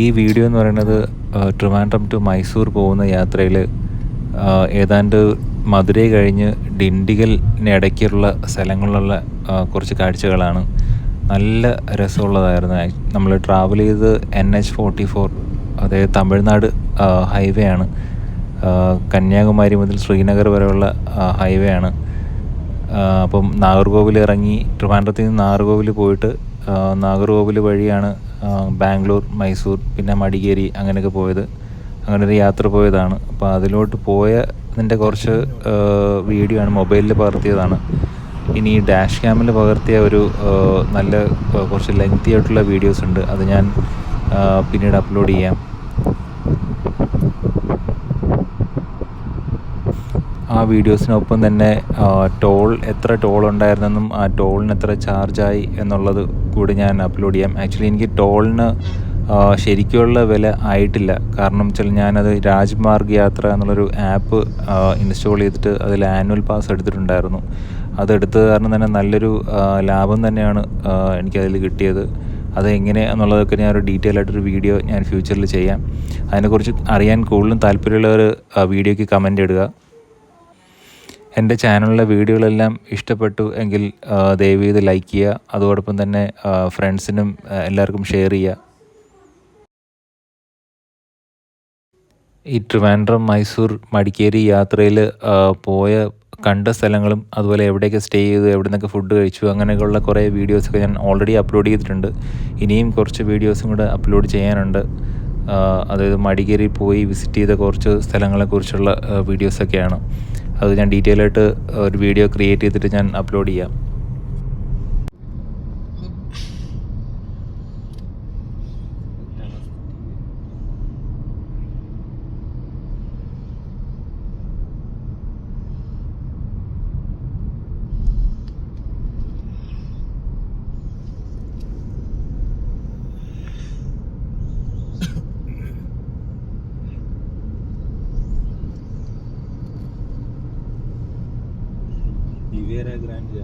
ഈ വീഡിയോ എന്ന് പറയുന്നത് ട്രിവാൻഡ്രം ടു മൈസൂർ പോകുന്ന യാത്രയിൽ ഏതാണ്ട് മധുരൈ കഴിഞ്ഞ് ഡിണ്ടിഗലിന് ഇടയ്ക്കുള്ള സ്ഥലങ്ങളിലുള്ള കുറച്ച് കാഴ്ചകളാണ്. നല്ല രസമുള്ളതായിരുന്നു. നമ്മൾ ട്രാവൽ ചെയ്ത് NH44, അതായത് തമിഴ്നാട് ഹൈവേ ആണ്. കന്യാകുമാരി മുതൽ ശ്രീനഗർ വരെയുള്ള ഹൈവേ ആണ്. അപ്പം നാഗർകോവിൽ ഇറങ്ങി ട്രിവാൻഡ്രത്തിൽ നിന്ന് നാഗർകോവിൽ പോയിട്ട് നാഗർകോവിൽ വഴിയാണ് ബാംഗ്ലൂർ, മൈസൂർ, പിന്നെ മടിക്കേരി അങ്ങനെയൊക്കെ പോയത്. അങ്ങനെ ഒരു യാത്ര പോയതാണ്. അപ്പോൾ അതിലോട്ട് പോയതിൻ്റെ കുറച്ച് വീഡിയോ ആണ്, മൊബൈലിൽ പകർത്തിയതാണ്. ഇനി ഡാഷ് ക്യാമിൽ പകർത്തിയ ഒരു നല്ല കുറച്ച് ലെങ്തി ആയിട്ടുള്ള വീഡിയോസ് ഉണ്ട്, അത് ഞാൻ പിന്നീട് അപ്ലോഡ് ചെയ്യാം. ആ വീഡിയോസിനൊപ്പം തന്നെ എത്ര ടോൾ ഉണ്ടായിരുന്നെന്നും ആ ടോളിന് എത്ര ചാർജായി എന്നുള്ളത് കൂടി ഞാൻ അപ്ലോഡ് ചെയ്യാം. ആക്ച്വലി എനിക്ക് ടോളിന് ശരിക്കുള്ള വില ആയിട്ടില്ല. കാരണം വെച്ചാൽ ഞാനത് രാജ്മാർഗ് യാത്ര എന്നുള്ളൊരു ആപ്പ് ഇൻസ്റ്റാൾ ചെയ്തിട്ട് അതിൽ ആനുവൽ പാസ് എടുത്തിട്ടുണ്ടായിരുന്നു. അതെടുത്തത് കാരണം തന്നെ നല്ലൊരു ലാഭം തന്നെയാണ് എനിക്കതിൽ കിട്ടിയത്. അത് എങ്ങനെ എന്നുള്ളതൊക്കെ ഞാനൊരു ഡീറ്റെയിൽ ആയിട്ടൊരു വീഡിയോ ഞാൻ ഫ്യൂച്ചറിൽ ചെയ്യാം. അതിനെക്കുറിച്ച് അറിയാൻ കൂടുതലും താല്പര്യമുള്ളവർ വീഡിയോയ്ക്ക് കമൻ്റ് ഇടുക. എൻ്റെ ചാനലിലെ വീഡിയോകളെല്ലാം ഇഷ്ടപ്പെട്ടു എങ്കിൽ ദയവ് ചെയ്ത് ലൈക്ക് ചെയ്യുക. അതോടൊപ്പം തന്നെ ഫ്രണ്ട്സിനും എല്ലാവർക്കും ഷെയർ ചെയ്യുക. ഈ ട്രിവാൻഡ്രം, മൈസൂർ, മടിക്കേരി യാത്രയിൽ കണ്ട സ്ഥലങ്ങളും അതുപോലെ എവിടെയൊക്കെ സ്റ്റേ ചെയ്തു, എവിടെ നിന്നൊക്കെ ഫുഡ് കഴിച്ചു, അങ്ങനെയൊക്കെയുള്ള കുറേ വീഡിയോസൊക്കെ ഞാൻ ഓൾറെഡി അപ്ലോഡ് ചെയ്തിട്ടുണ്ട്. ഇനിയും കുറച്ച് വീഡിയോസും കൂടെ അപ്ലോഡ് ചെയ്യാനുണ്ട്. അതായത് മടിക്കേരി പോയി വിസിറ്റ് ചെയ്ത കുറച്ച് സ്ഥലങ്ങളെക്കുറിച്ചുള്ള വീഡിയോസൊക്കെയാണ്. അത് ഞാൻ ഡീറ്റെയിൽ ആയിട്ട് ഒരു വീഡിയോ ക്രിയേറ്റ് ചെയ്തിട്ട് ഞാൻ അപ്ലോഡ് ചെയ്യാം. Rivera Grande